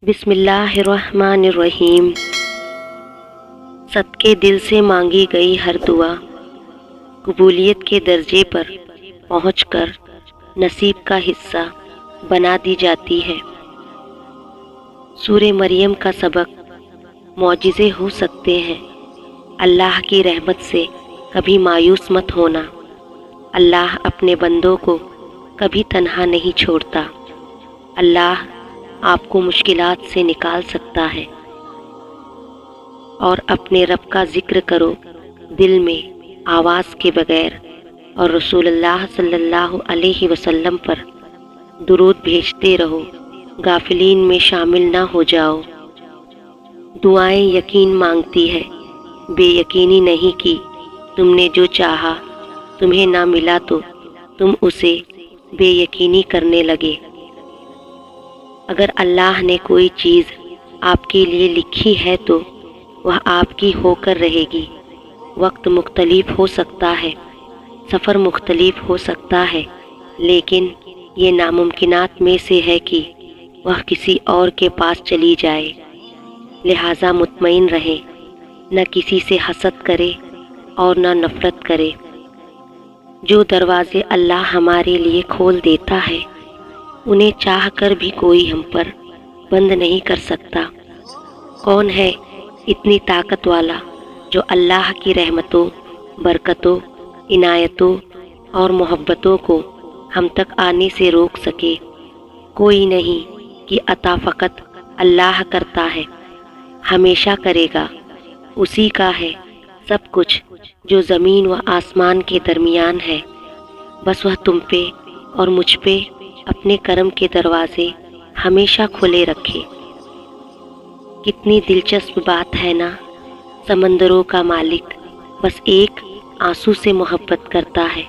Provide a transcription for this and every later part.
بسم اللہ الرحمن الرحیم۔ صدقے دل سے مانگی گئی ہر دعا قبولیت کے درجے پر پہنچ کر نصیب کا حصہ بنا دی جاتی ہے۔ سورہ مریم کا سبق معجزے ہو سکتے ہیں۔ اللہ کی رحمت سے کبھی مایوس مت ہونا۔ اللہ اپنے بندوں کو کبھی تنہا نہیں چھوڑتا۔ اللہ آپ کو مشکلات سے نکال سکتا ہے۔ اور اپنے رب کا ذکر کرو دل میں آواز کے بغیر، اور رسول اللہ صلی اللہ علیہ وسلم پر درود بھیجتے رہو، غافلین میں شامل نہ ہو جاؤ۔ دعائیں یقین مانگتی ہے، بے یقینی نہیں کی۔ تم نے جو چاہا تمہیں نہ ملا تو تم اسے بے یقینی کرنے لگے۔ اگر اللہ نے کوئی چیز آپ کے لیے لکھی ہے تو وہ آپ کی ہو کر رہے گی۔ وقت مختلف ہو سکتا ہے، سفر مختلف ہو سکتا ہے، لیکن یہ ناممکنات میں سے ہے کہ وہ کسی اور کے پاس چلی جائے۔ لہٰذا مطمئن رہیں، نہ کسی سے حسد کرے اور نہ نفرت کرے۔ جو دروازے اللہ ہمارے لیے کھول دیتا ہے انہیں چاہ کر بھی کوئی ہم پر بند نہیں کر سکتا۔ کون ہے اتنی طاقت والا جو اللہ کی رحمتوں، برکتوں، عنایتوں اور محبتوں کو ہم تک آنے سے روک سکے؟ کوئی نہیں کہ عطا فقط اللہ کرتا ہے، ہمیشہ کرے گا۔ اسی کا ہے سب کچھ جو زمین و آسمان کے درمیان ہے۔ بس وہ تم پہ اور مجھ پہ اپنے کرم کے دروازے ہمیشہ کھلے رکھے۔ کتنی دلچسپ بات ہے نا، سمندروں کا مالک بس ایک آنسو سے محبت کرتا ہے۔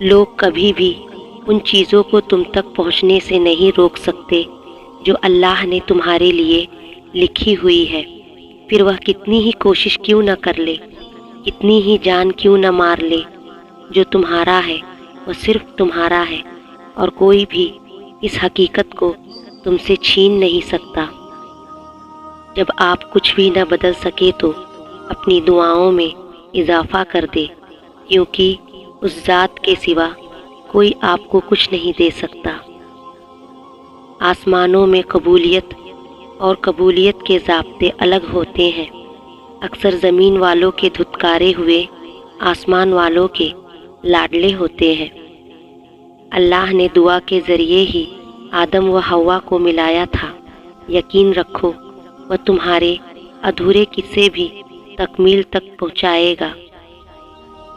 لوگ کبھی بھی ان چیزوں کو تم تک پہنچنے سے نہیں روک سکتے جو اللہ نے تمہارے لیے لکھی ہوئی ہے، پھر وہ کتنی ہی کوشش کیوں نہ کر لے، کتنی ہی جان کیوں نہ مار لے۔ جو تمہارا ہے وہ صرف تمہارا ہے، اور کوئی بھی اس حقیقت کو تم سے چھین نہیں سکتا۔ جب آپ کچھ بھی نہ بدل سکے تو اپنی دعاؤں میں اضافہ کر دے، کیونکہ اس ذات کے سوا کوئی آپ کو کچھ نہیں دے سکتا۔ آسمانوں میں قبولیت اور قبولیت کے ضابطے الگ ہوتے ہیں۔ اکثر زمین والوں کے دھتکارے ہوئے آسمان والوں کے لاڈلے ہوتے ہیں۔ اللہ نے دعا کے ذریعے ہی آدم و حوا کو ملایا تھا۔ یقین رکھو وہ تمہارے ادھورے قصے بھی تکمیل تک پہنچائے گا۔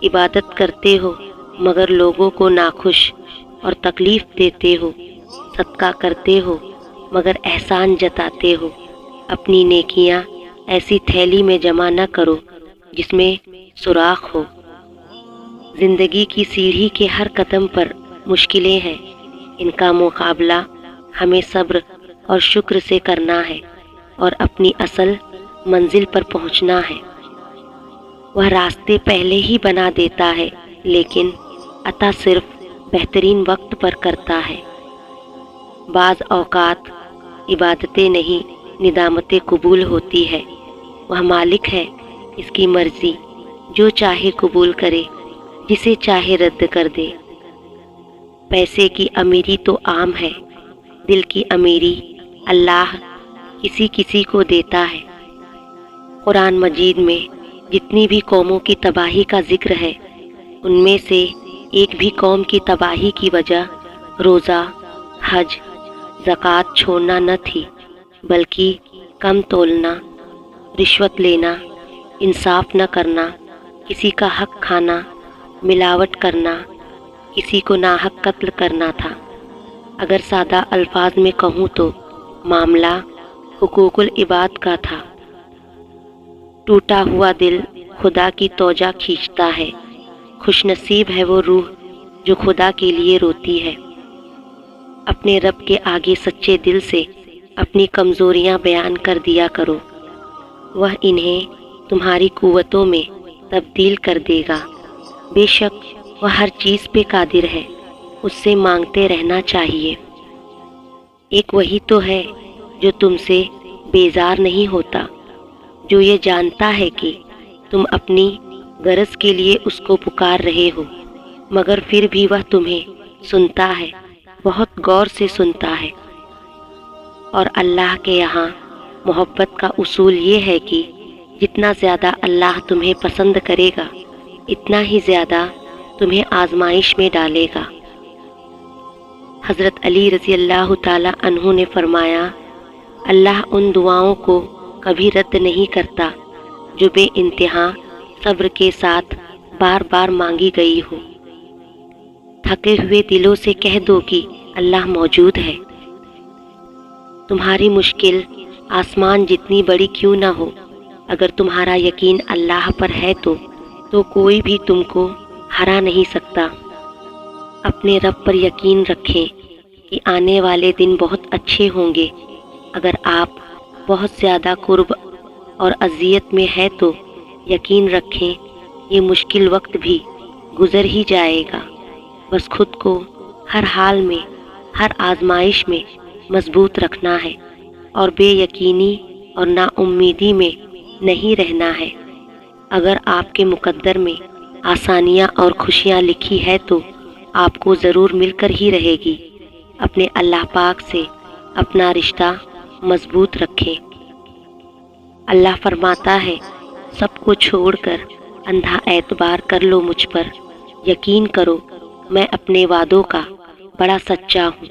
عبادت کرتے ہو مگر لوگوں کو ناخوش اور تکلیف دیتے ہو، صدقہ کرتے ہو مگر احسان جتاتے ہو۔ اپنی نیکیاں ایسی تھیلی میں جمع نہ کرو جس میں سوراخ ہو۔ زندگی کی سیڑھی کے ہر قدم پر مشکلیں ہیں، ان کا مقابلہ ہمیں صبر اور شکر سے کرنا ہے اور اپنی اصل منزل پر پہنچنا ہے۔ وہ راستے پہلے ہی بنا دیتا ہے، لیکن عطا صرف بہترین وقت پر کرتا ہے۔ بعض اوقات عبادتیں نہیں ندامتیں قبول ہوتی ہے۔ وہ مالک ہے، اس کی مرضی، جو چاہے قبول کرے، جسے چاہے رد کر دے۔ پیسے کی امیری تو عام ہے، دل کی امیری اللہ کسی کسی کو دیتا ہے۔ قرآن مجید میں جتنی بھی قوموں کی تباہی کا ذکر ہے، ان میں سے ایک بھی قوم کی تباہی کی وجہ روزہ، حج، زکوٰۃ چھوڑنا نہ تھی، بلکہ کم تولنا، رشوت لینا، انصاف نہ کرنا، کسی کا حق کھانا، ملاوٹ کرنا، کسی کو ناحق قتل کرنا تھا۔ اگر سادہ الفاظ میں کہوں تو معاملہ حقوق العباد کا تھا۔ ٹوٹا ہوا دل خدا کی توجہ کھینچتا ہے۔ خوش نصیب ہے وہ روح جو خدا کے لیے روتی ہے۔ اپنے رب کے آگے سچے دل سے اپنی کمزوریاں بیان کر دیا کرو، وہ انہیں تمہاری قوتوں میں تبدیل کر دے گا۔ بے شک وہ ہر چیز پہ قادر ہے، اس سے مانگتے رہنا چاہیے۔ ایک وہی تو ہے جو تم سے بیزار نہیں ہوتا، جو یہ جانتا ہے کہ تم اپنی غرض کے لیے اس کو پکار رہے ہو، مگر پھر بھی وہ تمہیں سنتا ہے، بہت غور سے سنتا ہے۔ اور اللہ کے یہاں محبت کا اصول یہ ہے کہ جتنا زیادہ اللہ تمہیں پسند کرے گا، اتنا ہی زیادہ تمہیں آزمائش میں ڈالے گا۔ حضرت علی رضی اللہ تعالی عنہ نے فرمایا، اللہ ان دعاؤں کو کبھی رد نہیں کرتا جو بے انتہا صبر کے ساتھ بار بار مانگی گئی ہو۔ تھکے ہوئے دلوں سے کہہ دو کہ اللہ موجود ہے۔ تمہاری مشکل آسمان جتنی بڑی کیوں نہ ہو، اگر تمہارا یقین اللہ پر ہے تو کوئی بھی تم کو ہرا نہیں سکتا۔ اپنے رب پر یقین رکھیں کہ آنے والے دن بہت اچھے ہوں گے۔ اگر آپ بہت زیادہ کرب اور اذیت میں ہے تو یقین رکھیں یہ مشکل وقت بھی گزر ہی جائے گا۔ بس خود کو ہر حال میں، ہر آزمائش میں مضبوط رکھنا ہے اور بے یقینی اور نا امیدی میں نہیں رہنا ہے۔ اگر آپ کے مقدر میں آسانیاں اور خوشیاں لکھی ہے تو آپ کو ضرور مل کر ہی رہے گی۔ اپنے اللہ پاک سے اپنا رشتہ مضبوط رکھیں۔ اللہ فرماتا ہے، سب کو چھوڑ کر اندھا اعتبار کر لو مجھ پر، یقین کرو میں اپنے وعدوں کا بڑا سچا ہوں۔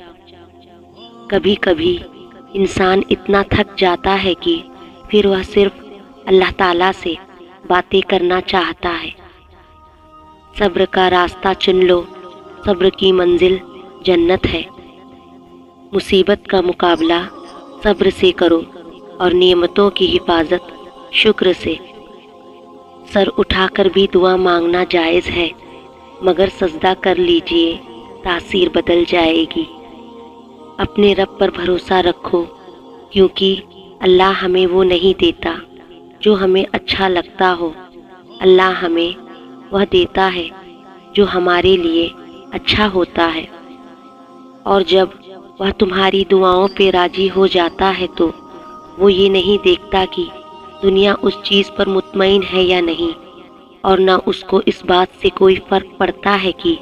کبھی کبھی انسان اتنا تھک جاتا ہے کہ پھر وہ صرف اللہ تعالیٰ سے باتیں کرنا چاہتا ہے۔ صبر کا راستہ چن لو، صبر کی منزل جنت ہے۔ مصیبت کا مقابلہ صبر سے کرو اور نعمتوں کی حفاظت شکر سے۔ سر اٹھا کر بھی دعا مانگنا جائز ہے، مگر سجدہ کر لیجئے، تاثیر بدل جائے گی۔ اپنے رب پر بھروسہ رکھو، کیونکہ اللہ ہمیں وہ نہیں دیتا جو ہمیں اچھا لگتا ہو، اللہ ہمیں وہ دیتا ہے جو ہمارے لیے اچھا ہوتا ہے۔ اور جب وہ تمہاری دعاؤں پہ راضی ہو جاتا ہے تو وہ یہ نہیں دیکھتا کہ دنیا اس چیز پر مطمئن ہے یا نہیں، اور نہ اس کو اس بات سے کوئی فرق پڑتا ہے کہ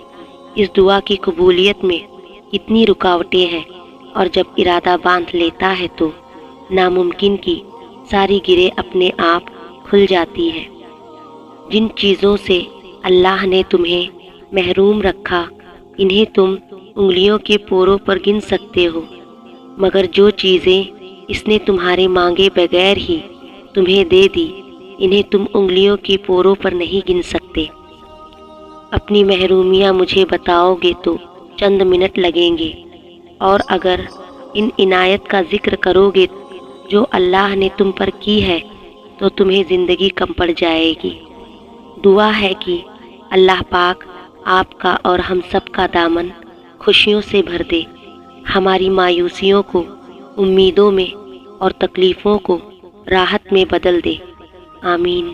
اس دعا کی قبولیت میں کتنی رکاوٹیں ہیں، اور جب ارادہ باندھ لیتا ہے تو ناممکن کی ساری گریں اپنے آپ کھل جاتی ہے۔ جن چیزوں سے اللہ نے تمہیں محروم رکھا انہیں تم انگلیوں کے پوروں پر گن سکتے ہو، مگر جو چیزیں اس نے تمہارے مانگے بغیر ہی تمہیں دے دی انہیں تم انگلیوں کے پوروں پر نہیں گن سکتے۔ اپنی محرومیاں مجھے بتاؤ گے تو چند منٹ لگیں گے، اور اگر ان عنایت کا ذکر کرو گے جو اللہ نے تم پر کی ہے تو تمہیں زندگی کم پڑ جائے گی۔ دعا ہے کہ اللہ پاک آپ کا اور ہم سب کا دامن خوشیوں سے بھر دے، ہماری مایوسیوں کو امیدوں میں اور تکلیفوں کو راحت میں بدل دے۔ آمین۔